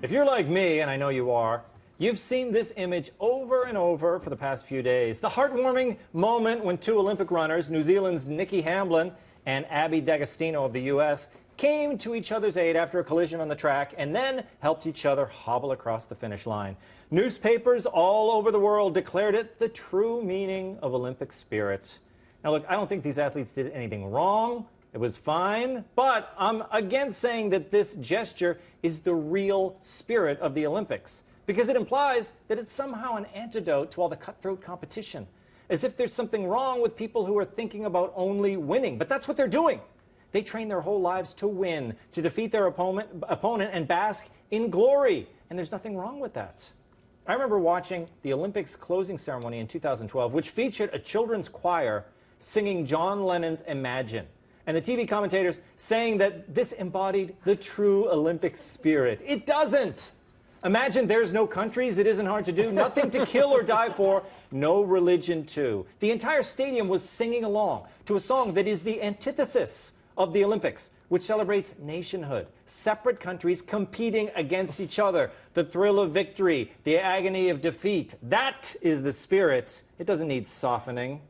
If you're like me, and I know you are, you've seen this image over and over for the past few days. The heartwarming moment when two Olympic runners, New Zealand's Nikki Hamblin and Abby D'Agostino of the U.S., came to each other's aid after a collision on the track and then helped each other hobble across the finish line. Newspapers all over the world declared it the true meaning of Olympic spirit. Now look, I don't think these athletes did anything wrong. It was fine, but I'm against saying that this gesture is the real spirit of the Olympics, because it implies that it's somehow an antidote to all the cutthroat competition, as if there's something wrong with people who are thinking about only winning. But that's what they're doing. They train their whole lives to win, to defeat their opponent and bask in glory, and there's nothing wrong with that. I remember watching the Olympics closing ceremony in 2012, which featured a children's choir singing John Lennon's Imagine, and the TV commentators saying that this embodied the true Olympic spirit. It doesn't. Imagine there's no countries, it isn't hard to do, nothing to kill or die for, no religion too. The entire stadium was singing along to a song that is the antithesis of the Olympics, which celebrates nationhood, separate countries competing against each other, the thrill of victory, the agony of defeat. That is the spirit. It doesn't need softening.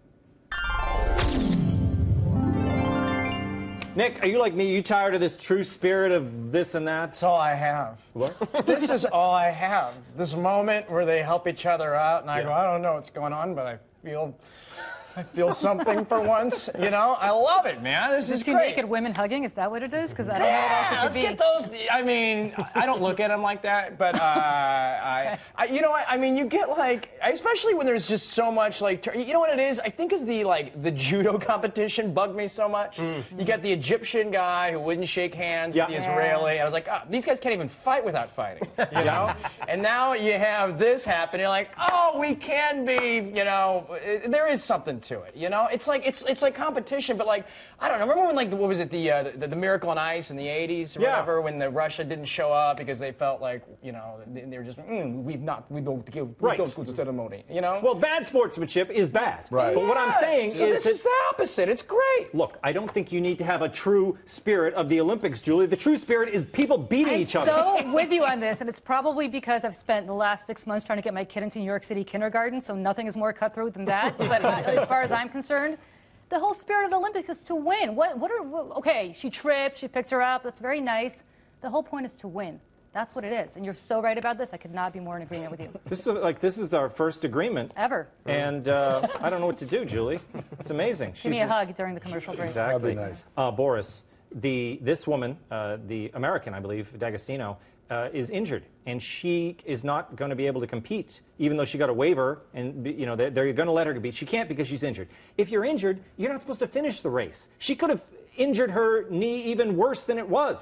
Nick, are you like me? Are you tired of this true spirit of this and that? That's all I have. What? This is all I have. This moment where they help each other out, and I go, I don't know what's going on, but I feel something for once. You know, I love it, man. This is great. Naked women hugging, is that what it is? Because I don't know what else it could be. Let's get those. I mean, I don't look at them like that, but you know what? I mean, you get like, especially when there's just so much like, you know what it is? I think is the judo competition bugged me so much. You get the Egyptian guy who wouldn't shake hands with the Israeli. I was like, oh, these guys can't even fight without fighting, you know? And now you have this happen. You're like, oh, we can be, you know, there is something to it, you know? It's like competition, but like, I don't know. Remember when, like, what was it, the Miracle on Ice in the 80s or whatever, when the Russia didn't show up because they felt like, you know, they were just, we don't go to ceremony, you know? Well, bad sportsmanship is bad. Right. But what I'm saying is this is the opposite. It's great. Look, I don't think you need to have a true spirit of the Olympics, Julie. The true spirit is people beating each other. I'm so with you on this, and it's probably because I've spent the last 6 months trying to get my kid into New York City kindergarten, so nothing is more cutthroat than that. But as far as I'm concerned, the whole spirit of the Olympics is to win. Okay, she tripped, she picked her up, that's very nice. The whole point is to win. That's what it is. And you're so right about this. I could not be more in agreement with you. This is our first agreement. Ever. And I don't know what to do, Julie. It's amazing. Give me a hug during the commercial break. Exactly. That'd be nice. Boris, this woman, the American, I believe, D'Agostino, is injured, and she is not going to be able to compete, even though she got a waiver, and you know they're going to let her compete. She can't because she's injured. If you're injured, you're not supposed to finish the race. She could have injured her knee even worse than it was.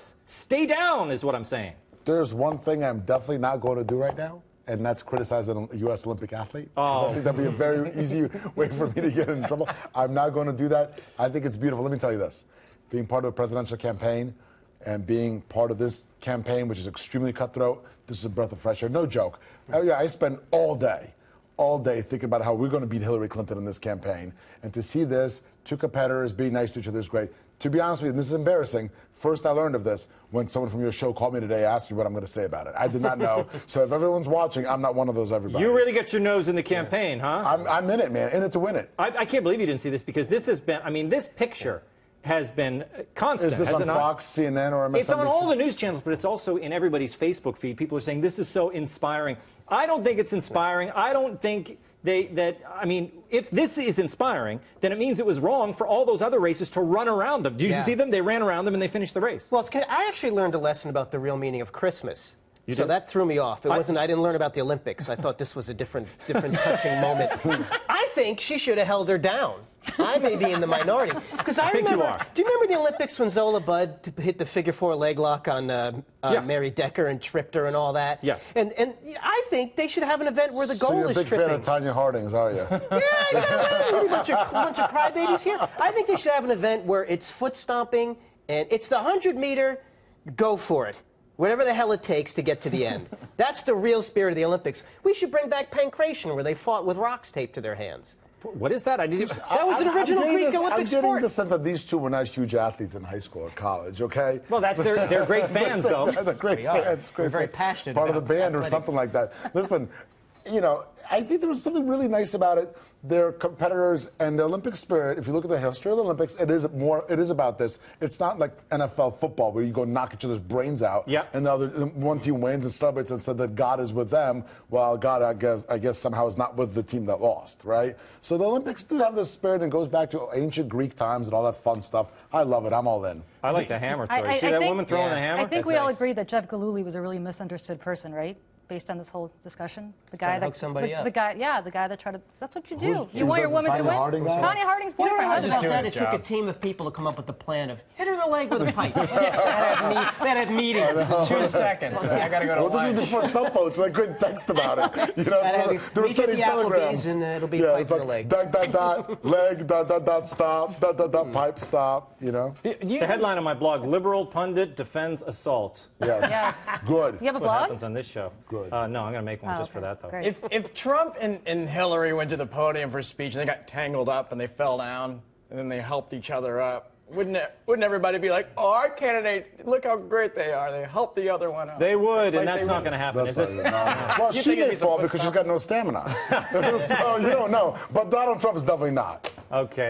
Stay down is what I'm saying. There's one thing I'm definitely not going to do right now, and that's criticize a U.S. Olympic athlete. Oh. I think that'd be a very easy way for me to get in trouble. I'm not going to do that. I think it's beautiful. Let me tell you this. Being part of a presidential campaign and being part of this campaign, which is extremely cutthroat, this is a breath of fresh air. No joke. I spend all day thinking about how we're going to beat Hillary Clinton in this campaign. And to see this, two competitors being nice to each other is great. To be honest with you, this is embarrassing. First I learned of this when someone from your show called me today, asked me what I'm going to say about it. I did not know. So if everyone's watching, I'm not one of those everybody. You really got your nose in the campaign, huh? I'm in it, man. In it to win it. I can't believe you didn't see this, because this has been, I mean, this picture has been constant. Is this on Fox, CNN, or MSNBC? It's on all the news channels, but it's also in everybody's Facebook feed. People are saying this is so inspiring. I don't think it's inspiring. I don't think I mean, if this is inspiring, then it means it was wrong for all those other races to run around them. Did you see them? They ran around them and they finished the race. Well, I actually learned a lesson about the real meaning of Christmas. So that threw me off. I didn't learn about the Olympics. I thought this was a different touching moment. I think she should have held her down. I may be in the minority. Because I remember, do you remember the Olympics when Zola Budd hit the figure-4 leg lock on Mary Decker and tripped her and all that? Yes. And I think they should have an event where the goal is tripping. So you're a big fan of Tanya Harding's, are you? Yeah, a bunch of crybabies here. I think they should have an event where it's foot stomping, and it's the 100-meter, go for it. Whatever the hell it takes to get to the end. That's the real spirit of the Olympics. We should bring back pancration, where they fought with rocks taped to their hands. What is that? I didn't. That was an original Greek Olympic I'm getting sport. the sense that these two were not huge athletes in high school or college, okay? Well, they're great fans, though. They're great fans. We're very passionate Part of the about band or athletics. something like that. Listen, you know, I think there was something really nice about it. They're competitors, and the Olympic spirit, if you look at the history of the Olympics, it is about this. It's not like NFL football where you go knock each other's brains out, and the other one team wins and celebrates and said that God is with them, while God, I guess somehow is not with the team that lost, right? So the Olympics do have this spirit and goes back to ancient Greek times and all that fun stuff. I love it. I'm all in. I like the hammer story. See that woman throwing the hammer? I think we all agree that Jeff Gillooly was a really misunderstood person, right? Based on this whole discussion, the guy that hook somebody up. the guy that tried to. That's what you do. You want your woman to Tanya win. Harding guy? Tanya Harding's You know boyfriend. what I was just about said? It took a team of people to come up with the plan of hit her in the leg with a pipe. They had meetings. 2 seconds. I gotta go to Well, lunch. this was before cell phones, so I couldn't text about it. You know, there was meet at sending the telegrams. Applebee's and it'll be Yeah, pipe it's in like the leg. dot, dot, dot, leg, dot, dot, dot, stop, dot, dot, dot, pipe, stop, you know? The headline on my blog, Liberal Pundit Defends Assault. Yes. Yes. Good. You have a What blog? happens on this show. Good. No, I'm going to make one just for okay. that, though. Great. If Trump and Hillary went to the podium for a speech and they got tangled up and they fell down and then they helped each other up, wouldn't everybody be like, oh, our candidate, look how great they are. They helped the other one up. They would, Like and that's they not would. going to happen, That's is not it? it. No. Well, You she think it'd may be some fall foot because she's got no stamina. So you don't know. But Donald Trump is definitely not. Okay.